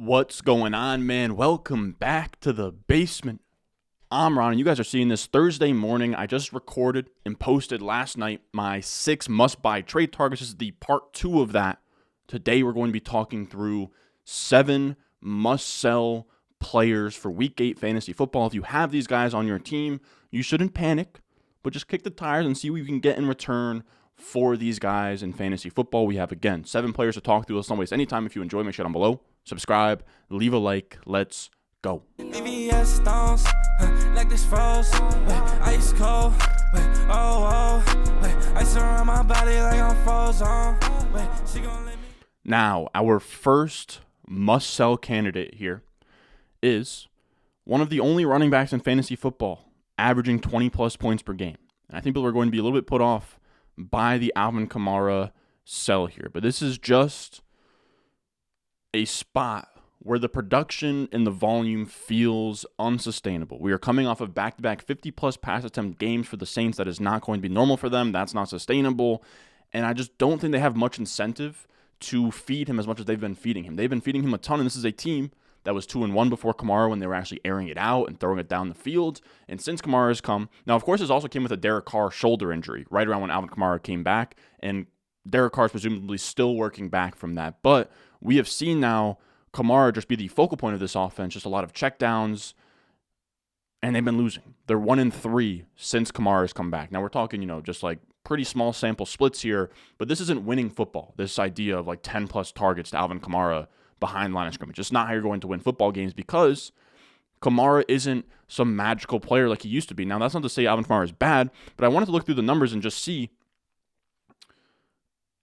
What's going on, man? Welcome back to the basement. I'm Ron, and you guys are seeing this Thursday morning. I just recorded and posted last night my 6 must-buy trade targets. This is the part 2 of that. Today we're going to be talking through 7 must-sell players for Week 8 fantasy football. If you have these guys on your team, you shouldn't panic, but just kick the tires and see what you can get in return for these guys in fantasy football. We have, again, 7 players to talk through. Let's not waste any time. If you enjoy, make sure down below. Subscribe, leave a like, let's go. Stones, like this froze, ice cold, ice around my body like I'm frozen. She gon' let me. Now, our first must-sell candidate here is one of the only running backs in fantasy football averaging 20-plus points per game. And I think people are going to be a little bit put off by the Alvin Kamara sell here. But this is just a spot where the production and the volume feels unsustainable. We are coming off of back-to-back 50-plus pass attempt games for the Saints. That is not going to be normal for them. That's not sustainable. And I just don't think they have much incentive to feed him as much as they've been feeding him. They've been feeding him a ton, and this is a team that was 2-1 before Kamara when they were actually airing it out and throwing it down the field. And since Kamara has come, now, of course, this also came with a Derek Carr shoulder injury right around when Alvin Kamara came back, and Derek Carr is presumably still working back from that. But we have seen now Kamara just be the focal point of this offense, just a lot of checkdowns, and they've been losing. They're 1-3 since Kamara has come back. Now we're talking, just like pretty small sample splits here, but this isn't winning football. This idea of like 10-plus targets to Alvin Kamara behind line of scrimmage. Just not how you're going to win football games because Kamara isn't some magical player like he used to be. Now, that's not to say Alvin Kamara is bad, but I wanted to look through the numbers and just see,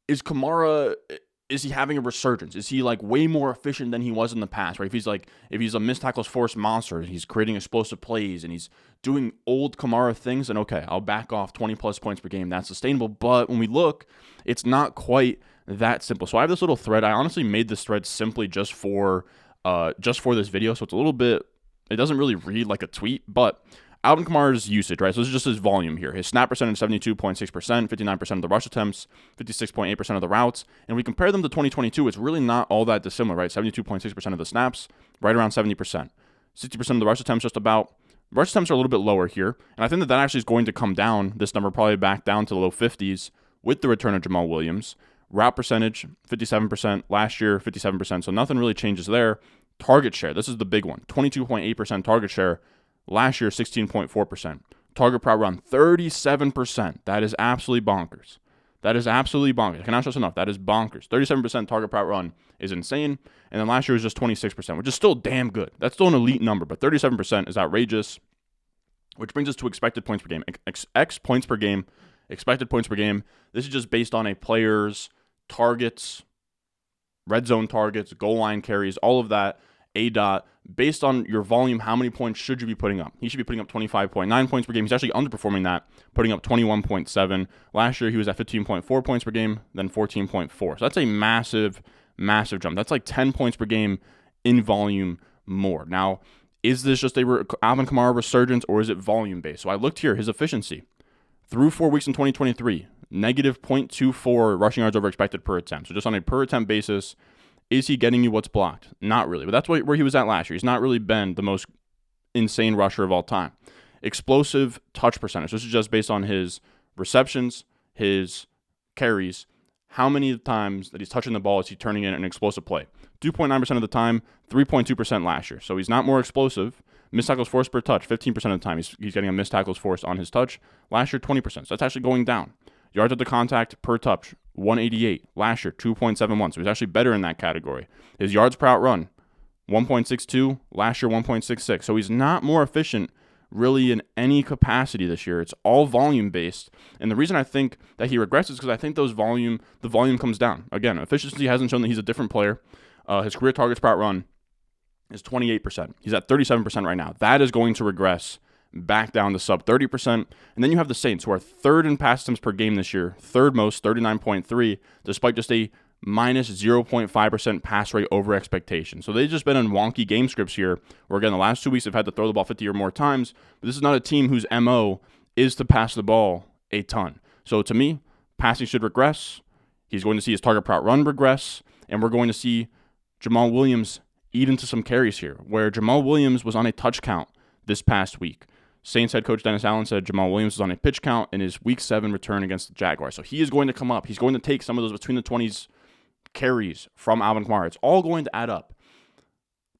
is he having a resurgence? Is he like way more efficient than he was in the past, right? If he's a missed tackles force monster, he's creating explosive plays and he's doing old Kamara things, then okay, I'll back off 20-plus points per game. That's sustainable. But when we look, it's not quite that simple. So I have this little thread. I honestly made this thread simply just for this video. So it's a little bit, it doesn't really read like a tweet, but Alvin Kamara's usage, right? So this is just his volume here. His snap percentage, 72.6%, 59% of the rush attempts, 56.8% of the routes. And we compare them to 2022, it's really not all that dissimilar, right? 72.6% of the snaps, right around 70%. 60% of the rush attempts, just about. Rush attempts are a little bit lower here. And I think that actually is going to come down, this number probably back down to the low 50s with the return of Jamal Williams. Route percentage, 57%. Last year, 57%. So nothing really changes there. Target share, this is the big one. 22.8% target share. Last year, 16.4%. Target per run, 37%. That is absolutely bonkers. I cannot stress enough. That is bonkers. 37% target per run is insane. And then last year was just 26%, which is still damn good. That's still an elite number, but 37% is outrageous, which brings us to expected points per game. Points per game, expected points per game. This is just based on a player's targets, red zone targets, goal line carries, all of that. Based on your volume, how many points should you be putting up? He should be putting up 25.9 points per game. He's actually underperforming that, putting up 21.7. Last year, he was at 15.4 points per game, then 14.4. So that's a massive, massive jump. That's like 10 points per game in volume more. Now, is this just a Alvin Kamara resurgence, or is it volume-based? So I looked here, his efficiency. Through 4 weeks in 2023, negative 0.24 rushing yards over expected per attempt. So just on a per attempt basis, is he getting you what's blocked? Not really, but that's where he was at last year. He's not really been the most insane rusher of all time. Explosive touch percentage. This is just based on his receptions, his carries. How many times that he's touching the ball is he turning in an explosive play? 2.9% of the time, 3.2% last year. So he's not more explosive. Missed tackles forced per touch, 15% of the time he's getting a missed tackles forced on his touch. Last year, 20%. So that's actually going down. Yards at the contact per touch, 188. Last year, 2.71. So he's actually better in that category. His yards per out run, 1.62. Last year, 1.66. So he's not more efficient really in any capacity this year. It's all volume-based. And the reason I think that he regresses is because I think the volume comes down. Again, efficiency hasn't shown that he's a different player. His career targets per out run is 28%. He's at 37% right now. That is going to regress back down to sub 30%. And then you have the Saints, who are third in pass attempts per game this year, third most, 39.3, despite just a minus 0.5% pass rate over expectation. So they've just been in wonky game scripts here, where again, the last 2 weeks they've had to throw the ball 50 or more times, but this is not a team whose MO is to pass the ball a ton. So to me, passing should regress. He's going to see his target per out run regress, and we're going to see Jamal Williams eat into some carries here, where Jamal Williams was on a touch count this past week. Saints head coach Dennis Allen said Jamal Williams was on a pitch count in his Week 7 return against the Jaguars. So he is going to come up. He's going to take some of those between the 20s carries from Alvin Kamara. It's all going to add up.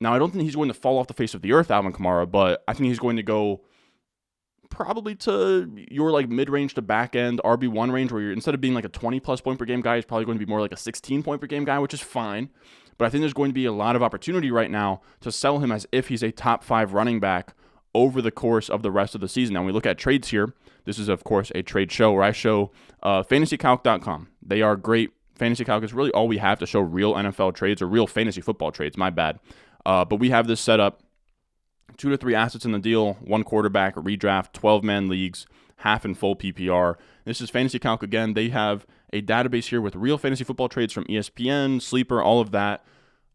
Now, I don't think he's going to fall off the face of the earth, Alvin Kamara, but I think he's going to go probably to your like mid-range to back-end RB1 range, where you're, instead of being like a 20-plus point per game guy, he's probably going to be more like a 16-point per game guy, which is fine. But I think there's going to be a lot of opportunity right now to sell him as if he's a top 5 running back over the course of the rest of the season. Now, when we look at trades here, this is, of course, a trade show where I show fantasycalc.com. They are great. Fantasy Calc is really all we have to show real NFL trades or real fantasy football trades, my bad. But we have this set up, 2 to 3 assets in the deal, 1 quarterback, redraft, 12-man leagues, half and full PPR. This is Fantasy Calc again. They have a database here with real fantasy football trades from ESPN, Sleeper, all of that.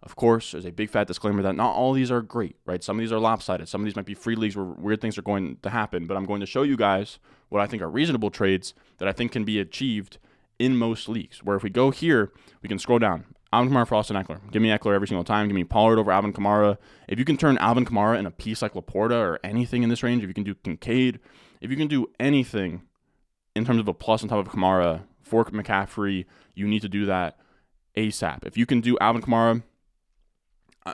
Of course, there's a big fat disclaimer that not all of these are great, right? Some of these are lopsided. Some of these might be free leagues where weird things are going to happen. But I'm going to show you guys what I think are reasonable trades that I think can be achieved in most leagues. Where if we go here, we can scroll down. Alvin Kamara for Austin Eckler. Give me Eckler every single time. Give me Pollard over Alvin Kamara. If you can turn Alvin Kamara in a piece like Laporta or anything in this range, if you can do Kincaid, if you can do anything in terms of a plus on top of Kamara for McCaffrey, you need to do that ASAP. If you can do Alvin Kamara,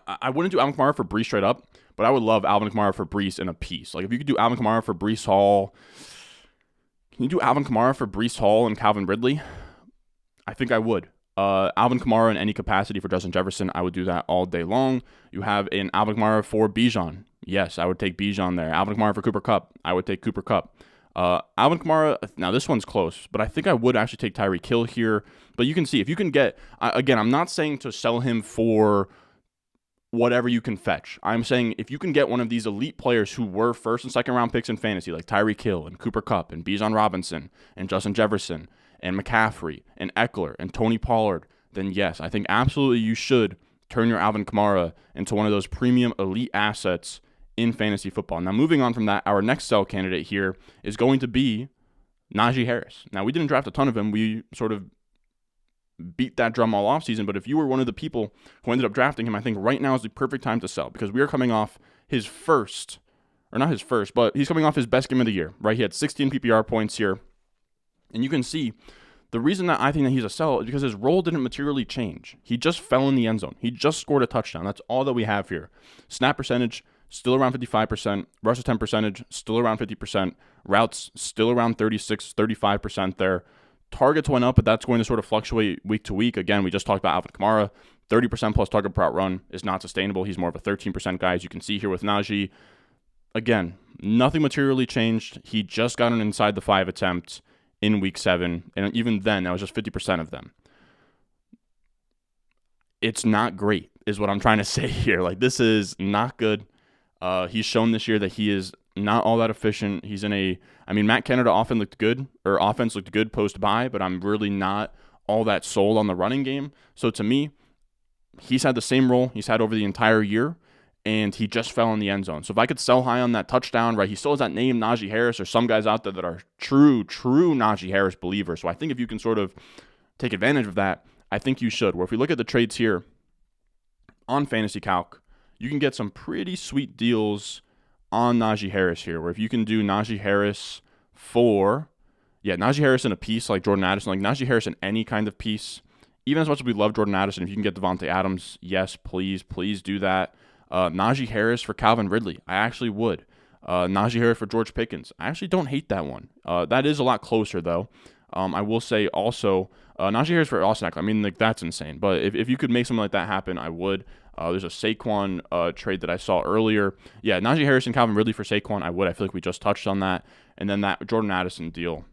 I wouldn't do Alvin Kamara for Breece straight up, but I would love Alvin Kamara for Breece in a piece. Like if you could do Alvin Kamara for Breece Hall, can you do Alvin Kamara for Breece Hall and Calvin Ridley? I think I would. Alvin Kamara in any capacity for Justin Jefferson, I would do that all day long. You have an Alvin Kamara for Bijan. Yes, I would take Bijan there. Alvin Kamara for Cooper Kupp. I would take Cooper Kupp. Alvin Kamara, now this one's close, but I think I would actually take Tyreek Hill here. But you can see, if you can get, again, I'm not saying to sell him for whatever you can fetch. I'm saying if you can get one of these elite players who were first and second round picks in fantasy, like Tyreek Hill and Cooper Kupp and Bijan Robinson and Justin Jefferson and McCaffrey and Eckler and Tony Pollard, then yes, I think absolutely you should turn your Alvin Kamara into one of those premium elite assets in fantasy football. Now, moving on from that, our next sell candidate here is going to be Najee Harris. Now, we didn't draft a ton of him. We sort of beat that drum all offseason, but if you were one of the people who ended up drafting him, I think right now is the perfect time to sell because we are coming off his first, or not his first, but he's coming off his best game of the year, right? He had 16 PPR points here, and you can see the reason that I think that he's a sell is because his role didn't materially change. He just fell in the end zone. He just scored a touchdown. That's all that we have here. Snap percentage, still around 55%. Rush attempt percentage, still around 50%. Routes, still around 36, 35% there. Targets went up, but that's going to sort of fluctuate week to week. Again, we just talked about Alvin Kamara. 30% plus target per route run is not sustainable. He's more of a 13% guy, as you can see here with Najee. Again, nothing materially changed. He just got an inside the 5 attempts in week 7, and even then, that was just 50% of them. It's not great, is what I'm trying to say here. Like, this is not good. He's shown this year that he is not all that efficient. He's in a, Matt Canada offense looked good post-bye, but I'm really not all that sold on the running game. So to me, he's had the same role he's had over the entire year, and he just fell in the end zone. So if I could sell high on that touchdown, right, he still has that name, Najee Harris. There's some guys out there that are true Najee Harris believers. So I think if you can sort of take advantage of that, I think you should. Where if we look at the trades here on Fantasy Calc, you can get some pretty sweet deals on Najee Harris here, where if you can do Najee Harris Najee Harris in a piece like Jordan Addison, like Najee Harris in any kind of piece, even as much as we love Jordan Addison, if you can get Davante Adams, yes, please do that. Najee Harris for Calvin Ridley, I actually would. Najee Harris for George Pickens, I actually don't hate that one. That is a lot closer, though. I will say also, Najee Harris for Austin Eckler, that's insane. But if you could make something like that happen, I would. There's a Saquon trade that I saw earlier. Yeah, Najee Harris and Calvin Ridley for Saquon, I would. I feel like we just touched on that. And then that Jordan Addison deal,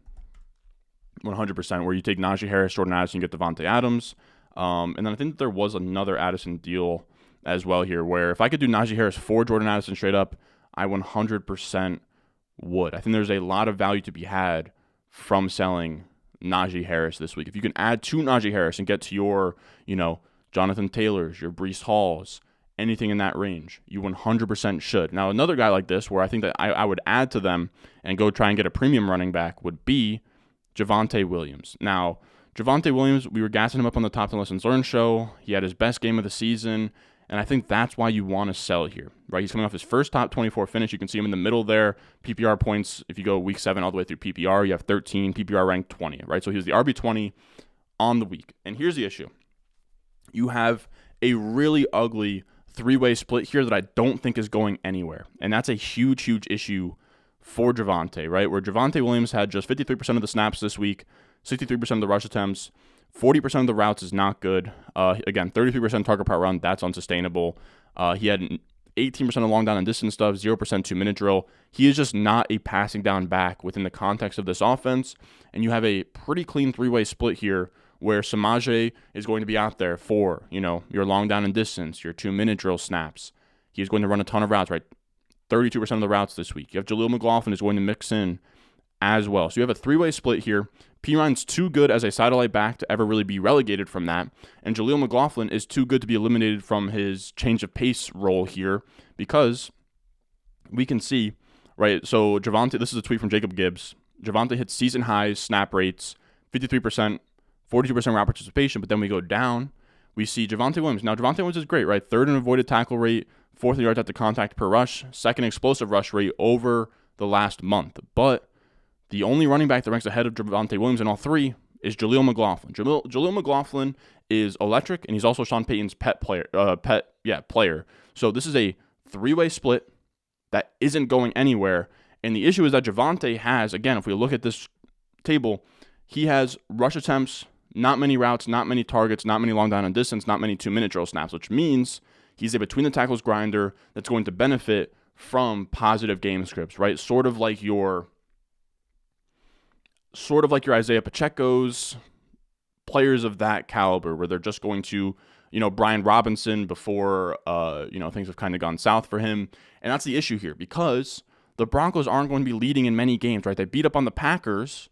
100%, where you take Najee Harris, Jordan Addison, you get Davante Adams. And then I think there was another Addison deal as well here, where if I could do Najee Harris for Jordan Addison straight up, I 100% would. I think there's a lot of value to be had from selling Najee Harris this week. If you can add to Najee Harris and get to your, Jonathan Taylors, your Breece Halls, anything in that range, you 100% should. Now, another guy like this, where I think that I would add to them and go try and get a premium running back, would be Javonte Williams. Now, Javonte Williams, we were gassing him up on the Top 10 Lessons Learned show. He had his best game of the season, And I think that's why you want to sell here, right? He's coming off his first top 24 finish. You can see him in the middle there. PPR points, if you go week 7 all the way through PPR, you have 13, PPR ranked 20, right? So he was the RB20 on the week. And here's the issue. You have a really ugly 3-way split here that I don't think is going anywhere. And that's a huge, huge issue for Javonte, right? Where Javonte Williams had just 53% of the snaps this week, 63% of the rush attempts, 40% of the routes is not good. Again, 33% target per run, that's unsustainable. He had 18% of long down and distance stuff, 0% 2-minute drill. He is just not a passing down back within the context of this offense. And you have a pretty clean 3-way split here where Samaje is going to be out there for, your long down and distance, your 2-minute drill snaps. He's going to run a ton of routes, right? 32% of the routes this week. You have Jaleel McLaughlin is going to mix in as well. So you have a 3-way split here. Perine's too good as a satellite back to ever really be relegated from that. And Jaleel McLaughlin is too good to be eliminated from his change of pace role here because we can see, right? So Javonte, this is a tweet from Jacob Gibbs. Javonte hits season highs, snap rates, 53%, 42% route participation, but then we go down. We see Javonte Williams. Now, Javonte Williams is great, right? 3rd in avoided tackle rate, 4th in yards after contact per rush, 2nd explosive rush rate over the last month. But the only running back that ranks ahead of Javonte Williams in all 3 is Jaleel McLaughlin. Jaleel McLaughlin is electric, and he's also Sean Payton's player. So this is a 3-way split that isn't going anywhere. And the issue is that Javonte has, again, if we look at this table, he has rush attempts, not many routes, not many targets, not many long down and distance, not many 2-minute drill snaps, which means he's a between the tackles grinder that's going to benefit from positive game scripts, right? Sort of like your Isaiah Pacheco's, players of that caliber, where they're just going to, Brian Robinson before, things have kind of gone south for him. And that's the issue here because the Broncos aren't going to be leading in many games, right? They beat up on the Packers,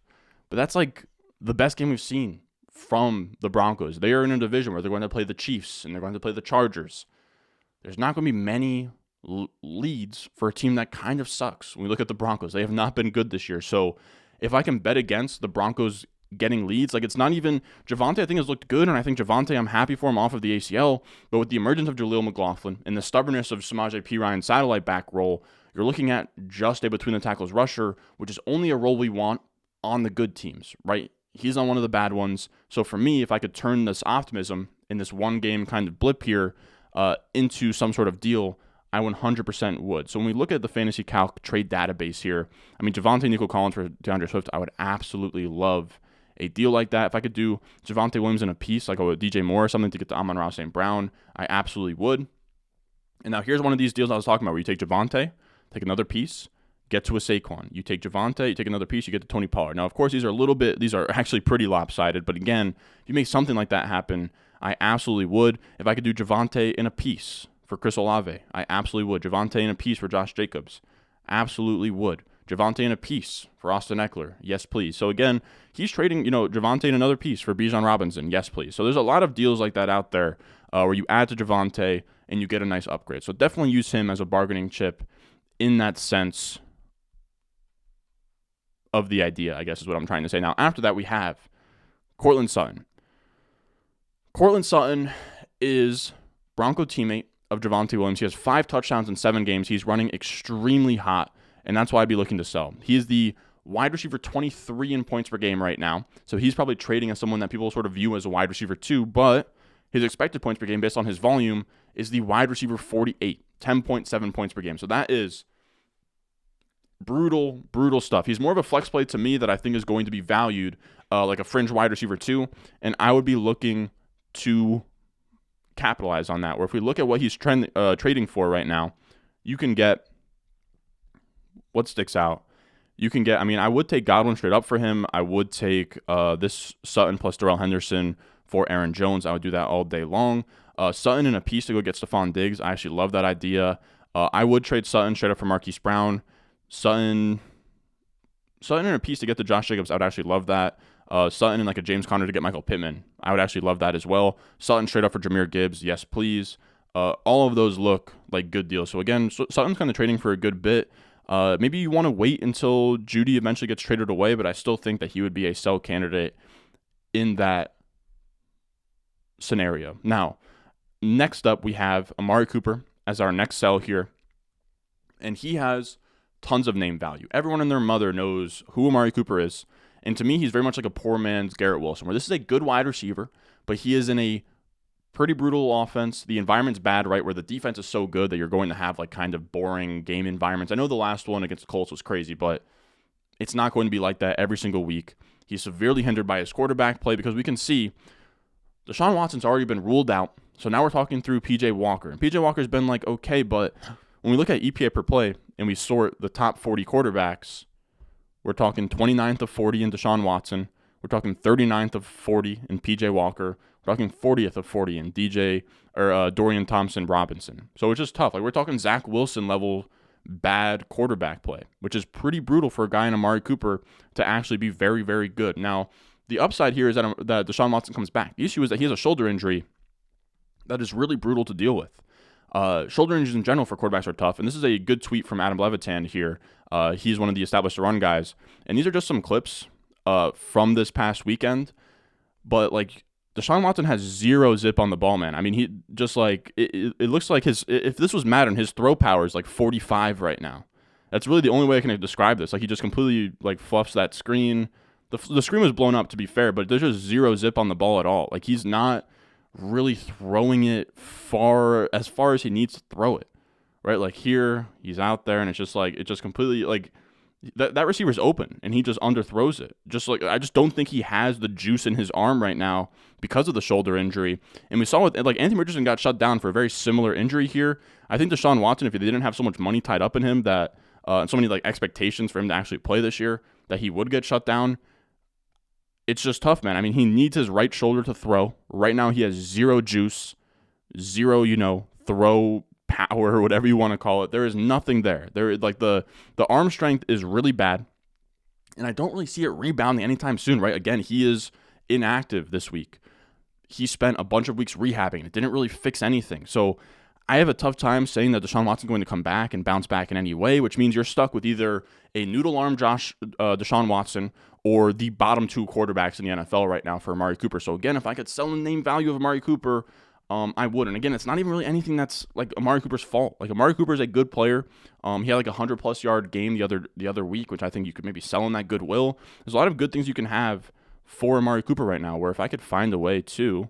but that's like the best game we've seen from the Broncos. They are in a division where they're going to play the Chiefs and they're going to play the Chargers. There's not going to be many leads for a team that kind of sucks. When we look at the Broncos, they have not been good this year. So if I can bet against the Broncos getting leads, like it's not even Javonte, I think has looked good, and I think Javonte, I'm happy for him off of the ACL, but with the emergence of Jaleel McLaughlin and the stubbornness of Samaje Perine's satellite back role, you're looking at just a between the tackles rusher, which is only a role we want on the good teams, right? He's on one of the bad ones. So for me, if I could turn this optimism in this one game kind of blip here into some sort of deal, I 100% would. So when we look at the Fantasy Calc trade database here, I mean, Javonte, Nico Collins for DeAndre Swift, I would absolutely love a deal like that. If I could do Javonte Williams in a piece, like a DJ Moore or something to get to Amon-Ra St. Brown, I absolutely would. And now here's one of these deals I was talking about where you take Javonte, take another piece, get to a Saquon. You take Javonte, you take another piece, you get to Tony Pollard. Now, of course, these are actually pretty lopsided, but again, if you make something like that happen, I absolutely would. If I could do Javonte in a piece for Chris Olave, I absolutely would. Javonte in a piece for Josh Jacobs, absolutely would. Javonte in a piece for Austin Eckler, yes, please. So again, he's trading, Javonte in another piece for Bijan Robinson, yes, please. So there's a lot of deals like that out there where you add to Javonte and you get a nice upgrade. So definitely use him as a bargaining chip in that sense of the idea, I guess is what I'm trying to say. Now, after that, we have Courtland Sutton. Courtland Sutton is Bronco teammate of Javonte Williams. He has 5 touchdowns in 7 games. He's running extremely hot, and that's why I'd be looking to sell. He is the wide receiver 23 in points per game right now, so he's probably trading as someone that people sort of view as a wide receiver too, but his expected points per game based on his volume is the wide receiver 48, 10.7 points per game. So that is brutal stuff. He's more of a flex play to me that I think is going to be valued like a fringe wide receiver too, and I would be looking to capitalize on that. Or if we look at what he's trading for right now, you can get what sticks out. You can get, I would take Godwin straight up for him. I would take this Sutton plus Darrell Henderson for Aaron Jones. I would do that all day long. Sutton in a piece to go get Stephon Diggs. I actually love that idea. I would trade Sutton straight up for Marquise Brown. Sutton in a piece to get to Josh Jacobs. I would actually love that. Sutton and like a James Conner to get Michael Pittman. I would actually love that as well. Sutton straight up for Jahmyr Gibbs. Yes, please. All of those look like good deals. So again, Sutton's kind of trading for a good bit. Maybe you want to wait until Judy eventually gets traded away, but I still think that he would be a sell candidate in that scenario. Now, next up, we have Amari Cooper as our next sell here. And he has tons of name value. Everyone and their mother knows who Amari Cooper is. And to me, he's very much like a poor man's Garrett Wilson, where this is a good wide receiver, but he is in a pretty brutal offense. The environment's bad, right, where the defense is so good that you're going to have like kind of boring game environments. I know the last one against the Colts was crazy, but it's not going to be like that every single week. He's severely hindered by his quarterback play because we can see Deshaun Watson's already been ruled out. So now we're talking through P.J. Walker. And P.J. Walker's been like, okay, but when we look at EPA per play and we sort the top 40 quarterbacks, we're talking 29th of 40 in Deshaun Watson. We're talking 39th of 40 in P.J. Walker. We're talking 40th of 40 in Dorian Thompson-Robinson. So it's just tough. Like, we're talking Zach Wilson level bad quarterback play, which is pretty brutal for a guy in Amari Cooper to actually be very, very good. Now, the upside here is that Deshaun Watson comes back. The issue is that he has a shoulder injury that is really brutal to deal with. Shoulder injuries in general for quarterbacks are tough, and this is a good tweet from Adam Levitan here. He's one of the established run guys, and these are just some clips from this past weekend. But like, Deshaun Watson has zero zip on the ball, man. I mean, he just like it looks like if this was Madden, his throw power is like 45 right now. That's really the only way I can describe this. Like, he just completely like fluffs that screen. The screen was blown up, to be fair, but there's just zero zip on the ball at all. Like, he's not really throwing it as far as he needs to throw it, right? Like, here he's out there, and it's just like it just completely like that receiver's open, and he just underthrows it. Just like, I just don't think he has the juice in his arm right now because of the shoulder injury. And we saw with like Anthony Richardson got shut down for a very similar injury here. I think Deshaun Watson, if they didn't have so much money tied up in him that and so many like expectations for him to actually play this year, that he would get shut down. It's just tough, man. I mean, he needs his right shoulder to throw. Right now, he has zero juice, zero, throw power or whatever you want to call it. There is nothing there. Like the arm strength is really bad, and I don't really see it rebounding anytime soon, right? Again, he is inactive this week. He spent a bunch of weeks rehabbing. It didn't really fix anything. So I have a tough time saying that Deshaun Watson's going to come back and bounce back in any way, which means you're stuck with either a noodle arm Deshaun Watson or the bottom two quarterbacks in the NFL right now for Amari Cooper. So again, if I could sell the name value of Amari Cooper, I would. And again, it's not even really anything that's like Amari Cooper's fault. Like, Amari Cooper is a good player. He had like a 100+ yard game the other week, which I think you could maybe sell in that goodwill. There's a lot of good things you can have for Amari Cooper right now, where if I could find a way to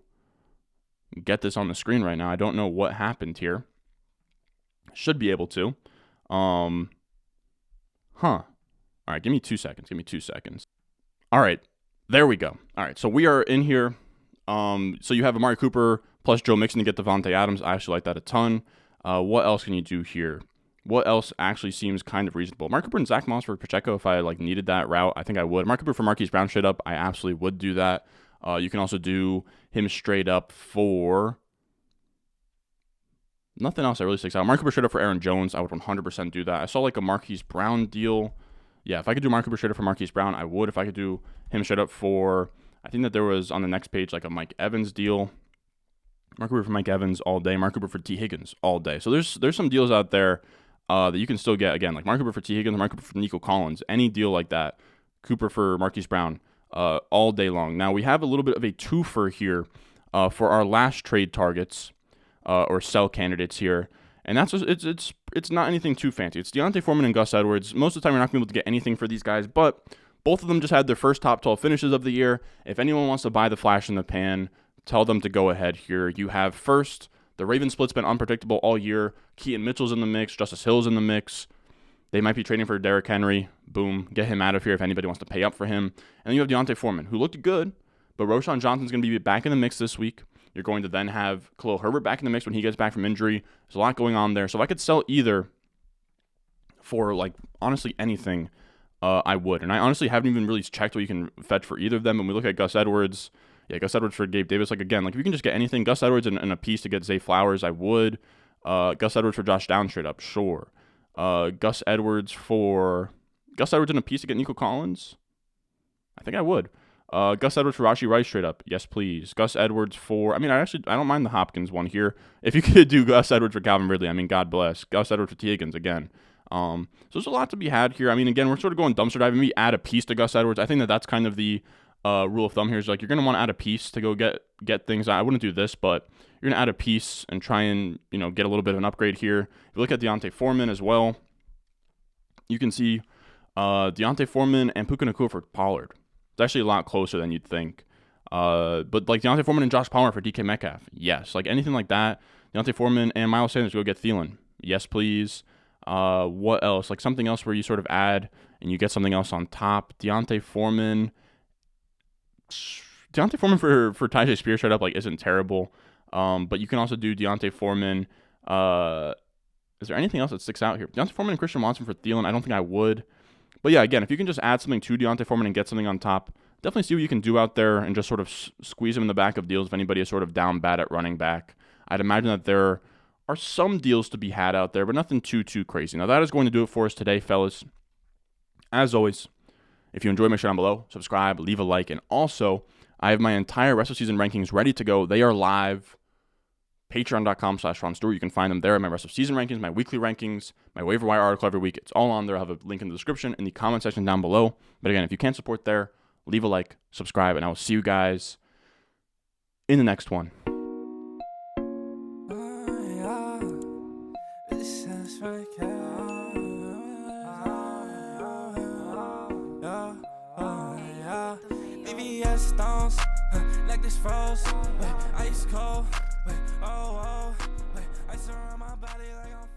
get this on the screen right now, I don't know what happened here. Should be able to. All right, give me 2 seconds. All right, there we go. All right, so we are in here. So you have Amari Cooper plus Joe Mixon to get Davante Adams. I actually like that a ton. What else can you do here? What else actually seems kind of reasonable? Amari Cooper and Zach Moss for Pacheco, if I like needed that route, I think I would. Amari Cooper for Marquise Brown straight up, I absolutely would do that. You can also do him straight up for nothing else that really sticks out. Amari Cooper straight up for Aaron Jones, I would 100% do that. I saw like a Marquise Brown deal. Yeah, if I could do Amari Cooper straight up for Marquise Brown, I would. If I could do him straight up for, I think that there was on the next page like a Mike Evans deal. Amari Cooper for Mike Evans all day. Amari Cooper for T. Higgins all day. So there's some deals out there that you can still get. Again, like Amari Cooper for T. Higgins, Amari Cooper for Nico Collins, any deal like that. Cooper for Marquise Brown all day long. Now we have a little bit of a twofer here for our last trade targets or sell candidates here. And that's just, it's not anything too fancy. It's DeOnta Foreman and Gus Edwards. Most of the time, you're not going to be able to get anything for these guys, but both of them just had their first top 12 finishes of the year. If anyone wants to buy the flash in the pan, tell them to go ahead here. You have first, the Ravens split's been unpredictable all year. Keaton Mitchell's in the mix. Justice Hill's in the mix. They might be trading for Derrick Henry. Boom. Get him out of here if anybody wants to pay up for him. And then you have DeOnta Foreman, who looked good, but Roschon Johnson's going to be back in the mix this week. You're going to then have Khalil Herbert back in the mix when he gets back from injury. There's a lot going on there. So if I could sell either for, like, honestly anything, I would. And I honestly haven't even really checked what you can fetch for either of them. When we look at Gus Edwards, Gus Edwards for Gabe Davis. Like, again, like if you can just get anything, Gus Edwards and a piece to get Zay Flowers, I would. Gus Edwards for Josh Downs straight up, sure. Gus Edwards and a piece to get Nico Collins, I think I would. Gus Edwards for Rashee Rice straight up. Yes, please. Gus Edwards for, I don't mind the Hopkins one here. If you could do Gus Edwards for Calvin Ridley, I mean, God bless. Gus Edwards for T. Higgins again. So there's a lot to be had here. I mean, again, we're sort of going dumpster diving. Maybe add a piece to Gus Edwards. I think that's kind of the rule of thumb here is like you're going to want to add a piece to go get things. I wouldn't do this, but you're going to add a piece and try and, get a little bit of an upgrade here. If you look at D'Onta Foreman as well, you can see D'Onta Foreman and Puka Nacua for Pollard. It's actually a lot closer than you'd think. But like D'Onta Foreman and Josh Palmer for DK Metcalf. Yes. Like anything like that. D'Onta Foreman and Miles Sanders go get Thielen. Yes, please. What else? Like something else where you sort of add and you get something else on top. D'Onta Foreman for Tyjae Spears straight up like isn't terrible. But you can also do D'Onta Foreman. Is there anything else that sticks out here? D'Onta Foreman and Christian Watson for Thielen. I don't think I would. But yeah, again, if you can just add something to D'Onta Foreman and get something on top, definitely see what you can do out there and just sort of squeeze him in the back of deals if anybody is sort of down bad at running back. I'd imagine that there are some deals to be had out there, but nothing too crazy. Now, that is going to do it for us today, fellas. As always, if you enjoy, make sure down below, subscribe, leave a like, and also, I have my entire rest of season rankings ready to go. They are live. Patreon.com/RonStewart. You can find them there. My rest of season rankings, my weekly rankings, my waiver wire article every week. It's all on there. I'll have a link in the description in the comment section down below. But again, if you can't support there, leave a like, subscribe, and I will see you guys in the next one. Stones, like this froze, ice cold, ice around my body like I'm